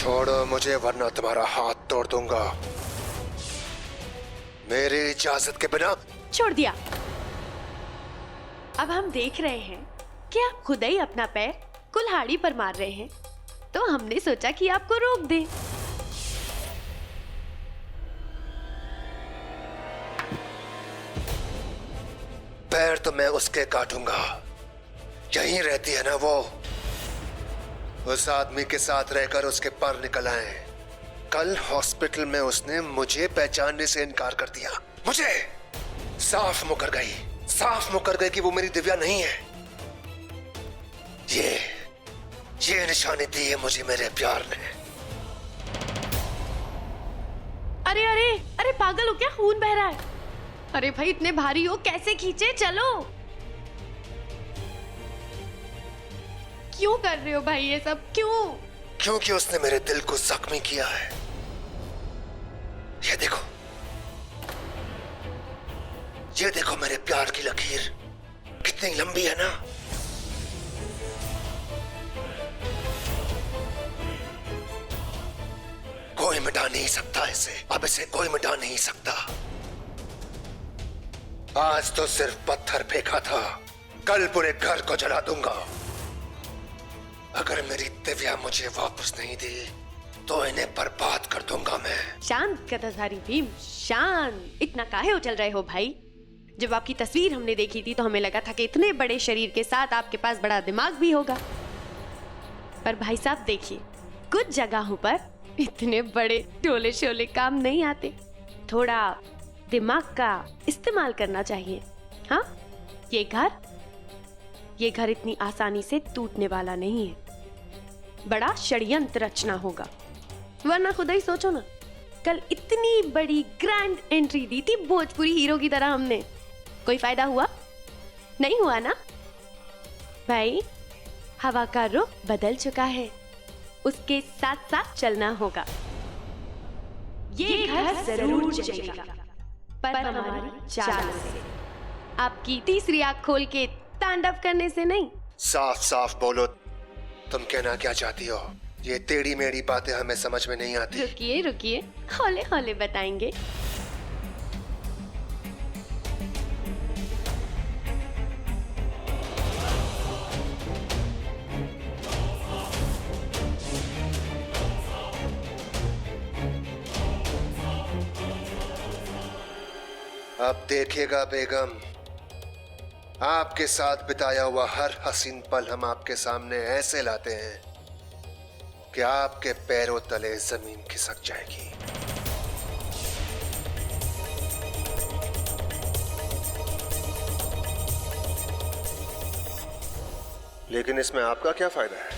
छोड़ो मुझे वरना तुम्हारा हाथ तोड़ दूंगा मेरी इजाजत के बिना। छोड़ दिया। अब हम देख रहे हैं कि आप खुद ही अपना पैर कुल्हाड़ी पर मार रहे हैं, तो हमने सोचा कि आपको रोक दें। पैर तो मैं उसके काटूंगा, यहीं रहती है ना वो। उस आदमी के साथ रहकर उसके पर निकल आए। कल हॉस्पिटल में उसने मुझे पहचानने से इनकार कर दिया। मुझे साफ मुकर गई कि वो मेरी दिव्या नहीं है। ये निशानी दी है मुझे मेरे प्यार ने। अरे अरे अरे पागल हो क्या? खून बह रहा है। अरे भाई इतने भारी हो कैसे खींचे? चलो। क्यों कर रहे हो भाई ये सब? क्यों? क्योंकि उसने मेरे दिल को जख्मी किया है। ये देखो मेरे प्यार की लकीर कितनी लंबी है ना। कोई मिटा नहीं सकता इसे, अब इसे कोई मिटा नहीं सकता। आज तो सिर्फ पत्थर फेंका था, कल पूरे घर को जला दूंगा। अगर मेरी दिव्या मुझे वापस नहीं दी तो इन्हें बर्बाद कर दूंगा मैं। शांत गदाधारी भीम, शांत। इतना काहे उछल रहे हो भाई? जब आपकी तस्वीर हमने देखी थी तो हमें लगा था कि इतने बड़े शरीर के साथ आपके पास बड़ा दिमाग भी होगा। पर भाई साहब देखिए, कुछ जगहों पर इतने बड़े टोले शोले काम नहीं आते। थोड़ा दिमाग का इस्तेमाल करना चाहिए। हाँ, ये घर इतनी आसानी से टूटने वाला नहीं है। बड़ा षड्यंत्र रचना होगा, वरना खुद ही सोचो ना, कल इतनी बड़ी ग्रैंड एंट्री दी थी भोजपुरी हीरो की तरह हमने। कोई फायदा हुआ? नहीं हुआ ना भाई। हवा का रुख बदल चुका है, उसके साथ साथ चलना होगा। ये घर जरूर चलेगा, पर हमारी चाल से, आपकी तीसरी आंख खोल के तांडव करने से नहीं। साफ साफ बोलो, तुम कहना क्या चाहती हो? ये टेढ़ी मेढ़ी बातें हमें समझ में नहीं आती। रुकिए रुकिए, हौले हौले बताएंगे। अब देखिएगा बेगम, आपके साथ बिताया हुआ हर हसीन पल हम आपके सामने ऐसे लाते हैं कि आपके पैरों तले जमीन खिसक जाएगी। लेकिन इसमें आपका क्या फायदा है?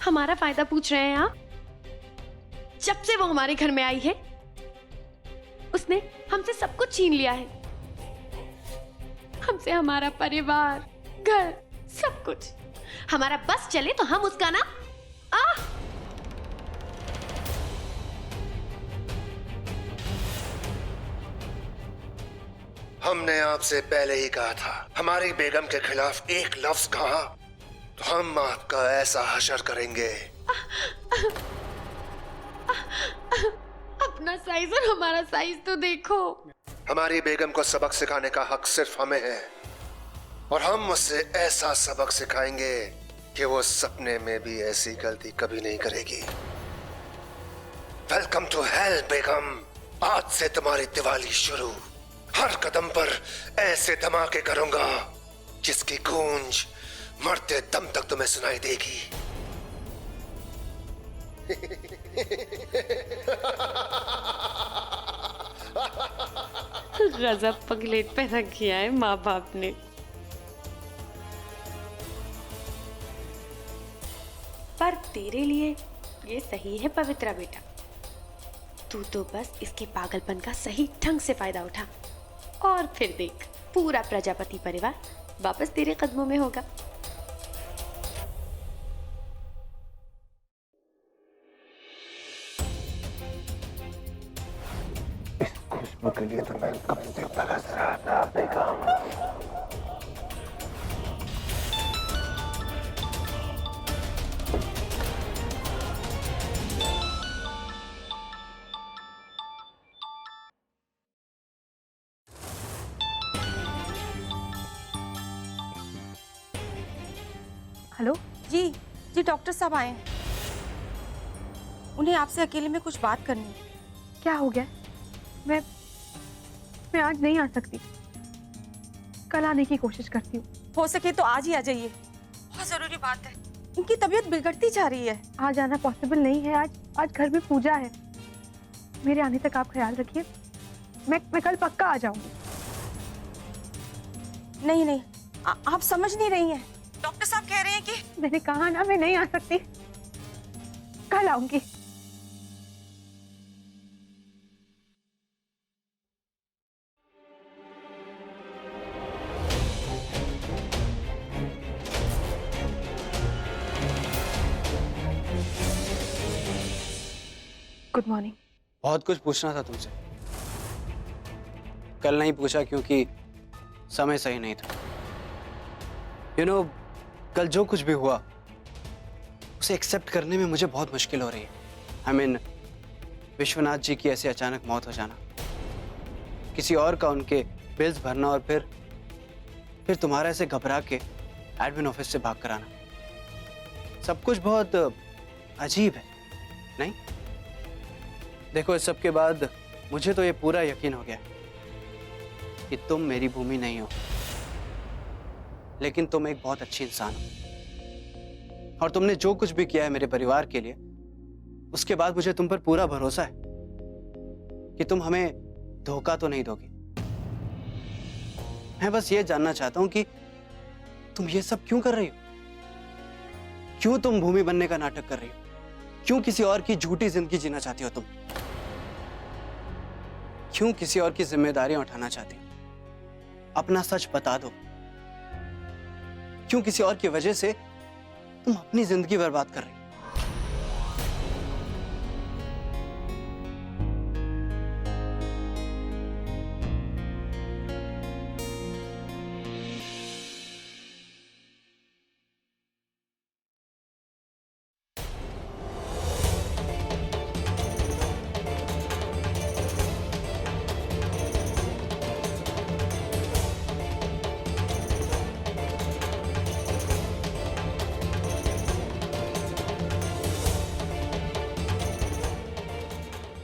हमारा फायदा पूछ रहे हैं आप? जब से वो हमारे घर में आई है उसने हमसे सब कुछ छीन लिया है। हमसे हमारा परिवार, घर, सब कुछ। हमारा बस चले तो हम उसका ना हमने आपसे पहले ही कहा था, हमारी बेगम के खिलाफ एक लफ्ज कहा तो हम आपका ऐसा हशर करेंगे। अपना साइज और हमारा साइज तो देखो। हमारी बेगम को सबक सिखाने का हक सिर्फ हमें है, और हम उससे ऐसा सबक सिखाएंगे कि वो सपने में भी ऐसी गलती कभी नहीं करेगी। वेलकम टू हेल बेगम। आज से तुम्हारी दिवाली शुरू। हर कदम पर ऐसे धमाके करूंगा जिसकी गूंज मरते दम तक तुम्हें सुनाई देगी। गजब पगलेट पैदा किया है माँ बाप ने। पर तेरे लिए ये सही है पवित्रा बेटा। तू तो बस इसके पागलपन का सही ढंग से फायदा उठा, और फिर देख पूरा प्रजापति परिवार वापस तेरे कदमों में होगा। खुशबू के लिए तो मैं कब से तरस रहा था बेगम। हेलो। जी जी, डॉक्टर साहब आए हैं। उन्हें आपसे अकेले में कुछ बात करनी है। क्या हो गया? मैं आज नहीं आ सकती, कल आने की कोशिश करती हूँ। हो सके तो आज ही आ जाइए, बहुत जरूरी बात है। इनकी तबीयत बिगड़ती जा रही है। आज आना पॉसिबल नहीं है। आज घर में पूजा है। मेरे आने तक आप ख्याल रखिए। मैं कल पक्का आ जाऊंगी। नहीं नहीं, आप समझ नहीं रही हैं। डॉक्टर साहब कह रहे हैं कि मैंने कहा ना, मैं नहीं आ सकती, कल आऊंगी। Good morning. बहुत कुछ पूछना था तुमसे, कल नहीं पूछा क्योंकि समय सही नहीं था। कल जो कुछ भी हुआ उसे एक्सेप्ट करने में मुझे बहुत मुश्किल हो रही है। विश्वनाथ जी की ऐसे अचानक मौत हो जाना, किसी और का उनके बिल्स भरना और फिर तुम्हारा ऐसे घबरा के एडमिन ऑफिस से भाग कर आना, सब कुछ बहुत अजीब है, नहीं? देखो, इस सब के बाद मुझे तो ये पूरा यकीन हो गया कि तुम मेरी भूमि नहीं हो, लेकिन तुम एक बहुत अच्छी इंसान हो और तुमने जो कुछ भी किया है मेरे परिवार के लिए, उसके बाद मुझे तुम पर पूरा भरोसा है कि तुम हमें धोखा तो नहीं दोगी। मैं बस ये जानना चाहता हूं कि तुम ये सब क्यों कर रही हो? क्यों तुम भूमि बनने का नाटक कर रही हो? क्यों किसी और की झूठी जिंदगी जीना चाहती हो तुम? क्यों किसी और की जिम्मेदारियां उठाना चाहती हो? अपना सच बता दो। क्यों किसी और की वजह से तुम अपनी जिंदगी बर्बाद कर रही हो?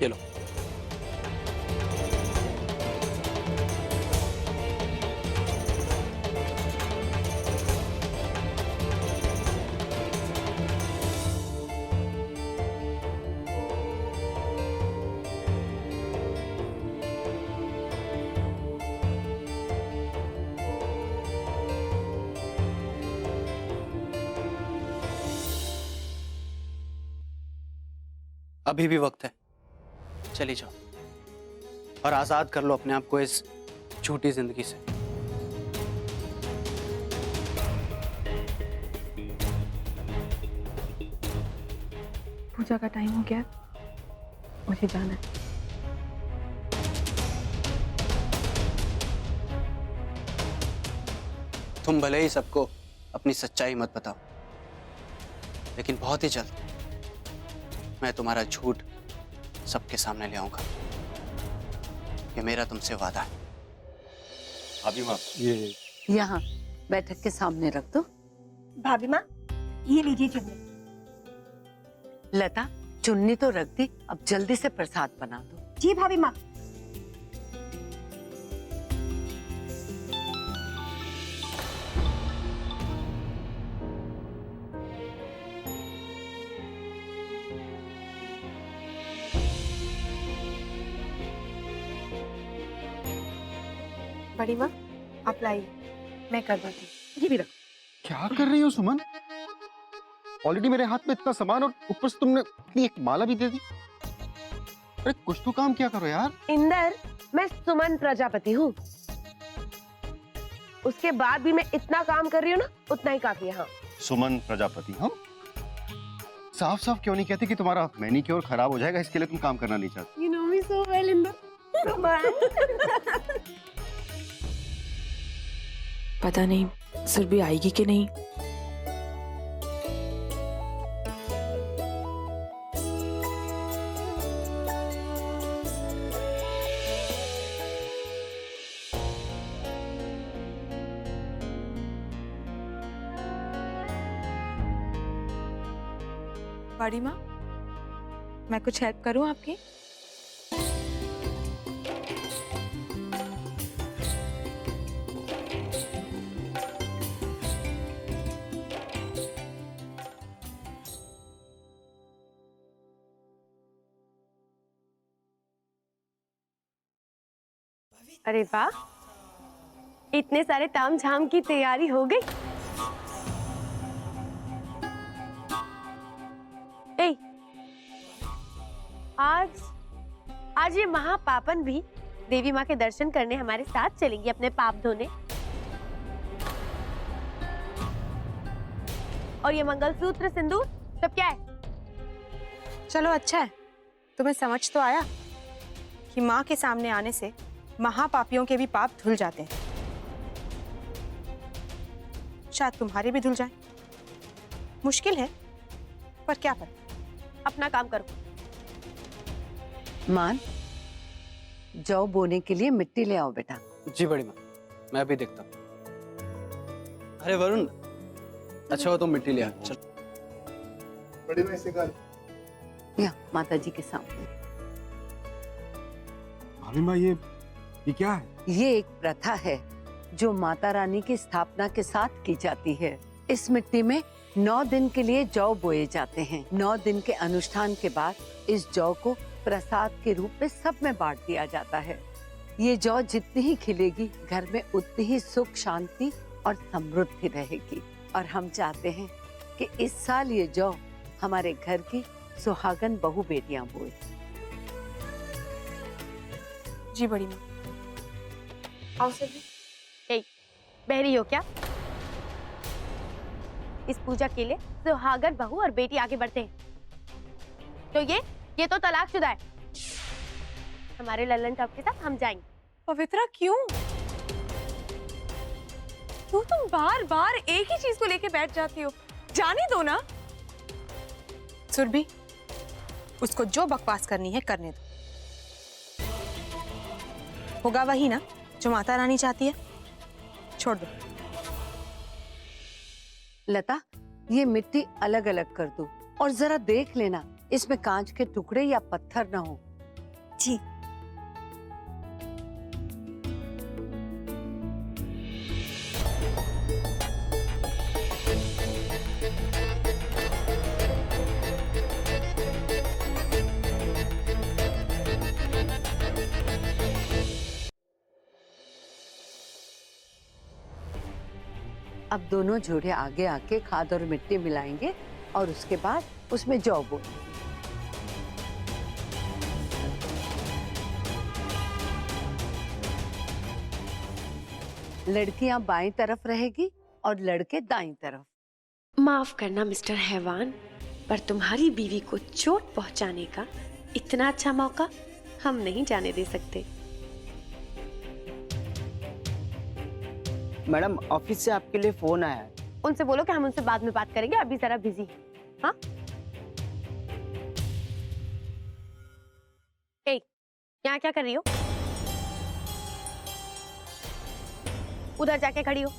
ये लो। अभी भी वक्त है, चली जाओ और आजाद कर लो अपने आप को इस झूठी जिंदगी से। पूजा का टाइम हो गया, मुझे जाना है। तुम भले ही सबको अपनी सच्चाई मत बताओ, लेकिन बहुत ही जल्द मैं तुम्हारा झूठ सबके सामने ले आऊंगा। ये मेरा तुमसे वादा है। भाभी माँ, ये यहाँ बैठक के सामने रख दो। भाभी माँ, ये लीजिए चुन्नी। लता, चुन्नी तो रख दी, अब जल्दी से प्रसाद बना दो। जी भाभी माँ। बड़ी माँ, आप लाइए, मैं कर देती हूँ। ये भी रख। क्या कर रही हो सुमन? ऑलरेडी मेरे हाथ में इतना सामान और ऊपर से तुमने इतनी एक माला भी दे दी। अरे कुछ तो काम क्या करो यार। इंदर, मैं सुमन प्रजापति हूँ। उसके बाद भी मैं इतना काम कर रही हूँ ना, उतना ही काफी है। हाँ, सुमन प्रजापति, हम साफ साफ क्यों नहीं कहते कि तुम्हारा मैनीक्योर खराब हो जाएगा, इसके लिए तुम काम करना नहीं चाहती? You know me so well Inder. पता नहीं सुरभि आएगी कि नहीं। बड़ी माँ, मैं कुछ हेल्प करूं आपकी? अरे वाह, इतने सारे ताम झाम की तैयारी हो गई। ए, आज ये महापापन भी देवी माँ के दर्शन करने हमारे साथ चलेंगी, अपने पाप धोने। और ये मंगलसूत्र, सिंदूर सब क्या है? चलो अच्छा है, तुम्हें समझ तो आया कि माँ के सामने आने से महापापियों के भी पाप धुल जाते हैं। शायद तुम्हारे भी धुल जाएं। मुश्किल है, पर क्या करें। अपना काम करो। मान, जौ बोने के लिए मिट्टी ले आओ बेटा। जी बड़ी माँ, मैं अभी देखता हूँ। अरे वरुण, अच्छा हो तुम मिट्टी ले आ। चल बड़ी माँ इसे कर। यहाँ माता जी के सामने। भाभी माँ ये क्या है? ये एक प्रथा है जो माता रानी की स्थापना के साथ की जाती है। इस मिट्टी में 9 दिन के लिए जौ बोए जाते हैं। 9 दिन के अनुष्ठान के बाद इस जौ को प्रसाद के रूप में सब में बांट दिया जाता है। ये जौ जितनी ही खिलेगी, घर में उतनी ही सुख, शांति और समृद्धि रहेगी। और हम चाहते हैं कि इस साल ये जौ हमारे घर की सुहागन बहू बेटियां बोए। जी बड़ी माँ। आओ सभी। बहरी हो क्या? इस पूजा के लिए सुहागन बहू और बेटी आगे बढ़ते हैं, तो ये तो तलाकशुदा है। हमारे लल्लन टॉप के साथ हम जाएंगे। पवित्रा क्यों? क्यों तुम बार बार एक ही चीज को लेके बैठ जाती हो? जाने दो ना। सुरभि, उसको जो बकवास करनी है करने दो। होगा वही ना जो माता रानी चाहती है। छोड़ दो। लता, ये मिट्टी अलग अलग कर दो और जरा देख लेना इसमें कांच के टुकड़े या पत्थर ना हो। जी। अब दोनों जोड़े आगे आके खाद और मिट्टी मिलाएंगे और उसके बाद उसमें जौ बोएंगे। लड़कियां बाईं तरफ रहेगी और लड़के दाईं तरफ। माफ करना मिस्टर हैवान, पर तुम्हारी बीवी को चोट पहुंचाने का इतना अच्छा मौका हम नहीं जाने दे सकते। मैडम, ऑफिस से आपके लिए फोन आया है। उनसे बोलो कि हम उनसे बाद में बात करेंगे, अभी जरा बिजी है। हाँ? यहाँ क्या कर रही हो? उधर जाके खड़ी हो।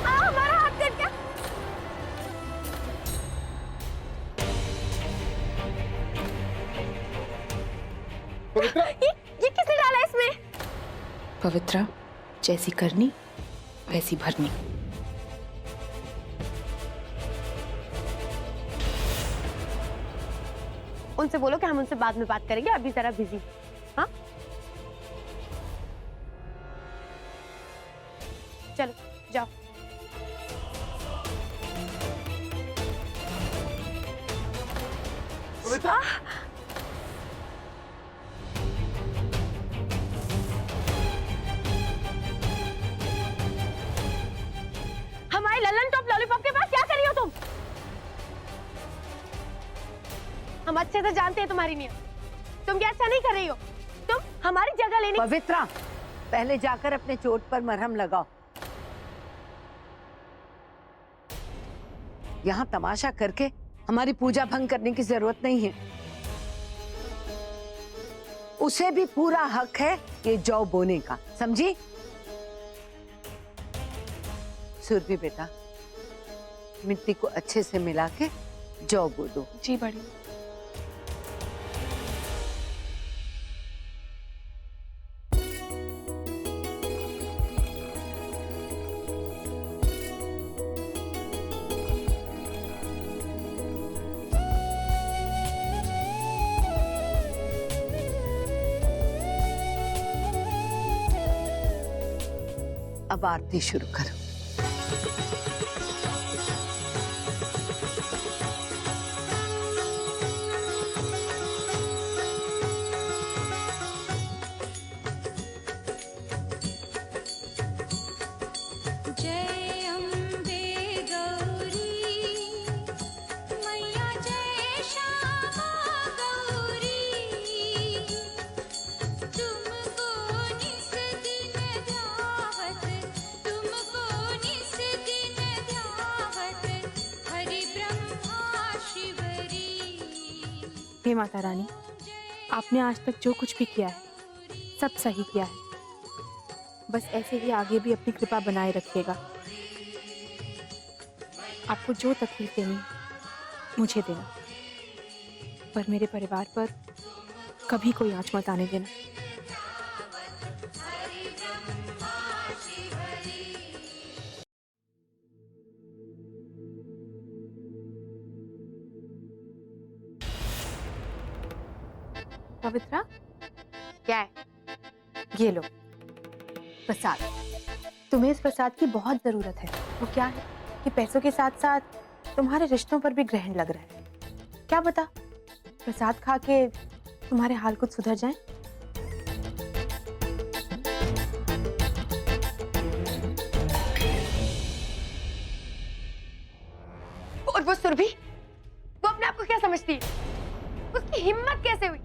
हमारा हाथ कट गया। ये किसने डाला इसमें? पवित्रा, जैसी करनी वैसी भरनी। उनसे बोलो कि हम उनसे बाद में बात करेंगे, अभी जरा बिजी। हाँ? चलो जाओ। से जानते हैं तुम्हारी नियत। तुम क्या अच्छा नहीं कर रही हो? तुम हमारी जगह लेने। पवित्रा, पहले जाकर अपने चोट पर मरहम लगाओ। यहाँ तमाशा करके हमारी पूजा भंग करने की जरूरत नहीं है। उसे भी पूरा हक है ये जौ बोने का, समझी? सुरभि बेटा, मिट्टी को अच्छे से मिला के जौ बो दो। जी बड़ी। अब आरती शुरू करो। हे माता रानी, आपने आज तक जो कुछ भी किया है सब सही किया है। बस ऐसे ही आगे भी अपनी कृपा बनाए रखिएगा। आपको जो तकलीफ देनी मुझे देना, पर मेरे परिवार पर कभी कोई आंच मत आने देना। पवित्रा, क्या है? ये लो प्रसाद। तुम्हें इस प्रसाद की बहुत जरूरत है। वो क्या है कि पैसों के साथ साथ तुम्हारे रिश्तों पर भी ग्रहण लग रहा है। क्या पता प्रसाद खा के तुम्हारे हाल कुछ सुधर जाए। और वो सुरभि, वो अपने आप को क्या समझती है? उसकी हिम्मत कैसे हुई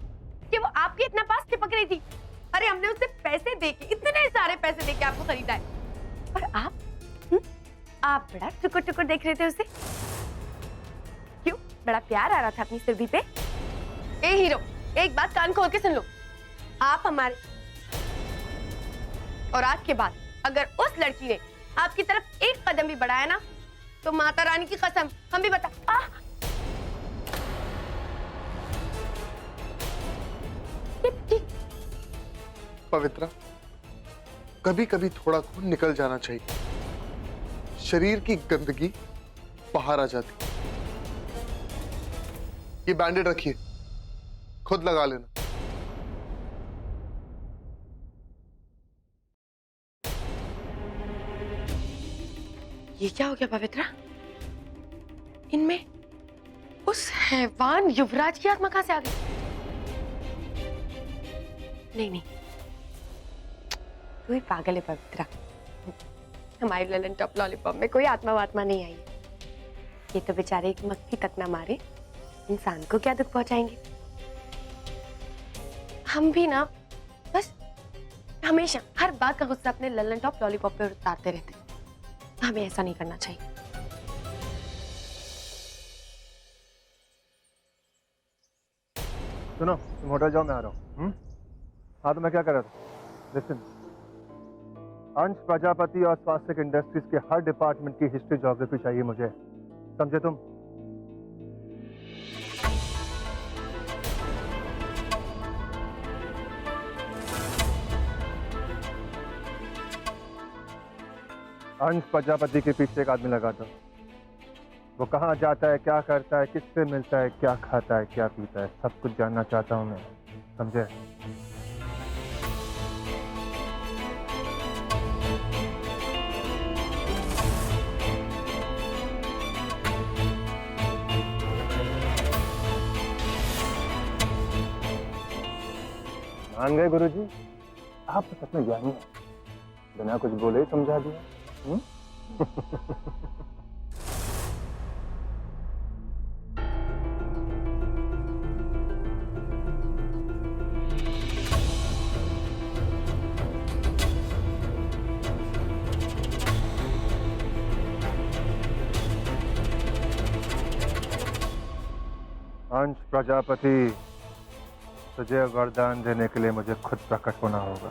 कि वो आपके इतना पास चिपक रही थी? अरे हमने उससे पैसे देके, इतने सारे पैसे देके आपको खरीदा है, और आप बड़ा टुकुर टुकुर देख रहे थे उसे। क्यों? बड़ा प्यार आ रहा था अपनी सुरभि पे? ए हीरो, एक बात कान खोल के सुन लो। आप हमारे, और आज के बाद अगर उस लड़की ने आपकी तरफ एक कदम भी बढ़ाया ना, तो माता रानी की कसम हम भी बता। पवित्रा, कभी कभी थोड़ा खून निकल जाना चाहिए। शरीर की गंदगी बाहर आ जाती। ये बैंडेड रखिए, खुद लगा लेना। ये क्या हो गया पवित्रा? इनमें उस हैवान युवराज की आत्मा कहां से आ गई? नहीं नहीं, तू ही पागल है पवित्रा। हमारे ललन टॉप लॉलीपॉप में कोई आत्मा वात्मा नहीं आई है। ये तो बेचारे एक मक्खी तक ना मारे इंसान को क्या दुख पहुंचाएंगे। हम भी ना बस हमेशा हर बात का गुस्सा अपने ललन टॉप लॉलीपॉप पे उतारते रहते। हमें ऐसा नहीं करना चाहिए। सुनो, तुम होटल जाओ, मैं आ रहा हूँ। हाँ, तो मैं क्या कर रहा था? लिसन, अंश प्रजापति और स्वास्थ्य इंडस्ट्रीज के हर डिपार्टमेंट की हिस्ट्री ज्योग्राफी चाहिए मुझे, समझे तुम? अंश प्रजापति के पीछे एक आदमी लगा दो। वो कहाँ जाता है, क्या करता है, किससे मिलता है, क्या खाता है, क्या पीता है, सब कुछ जानना चाहता हूँ मैं, समझे? मान गए गुरुजी? आप तो सच में ज्ञानी हैं, बिना कुछ बोले ही समझा दिया। अंश प्रजापति, तुझे वरदान देने के लिए मुझे खुद प्रकट होना होगा।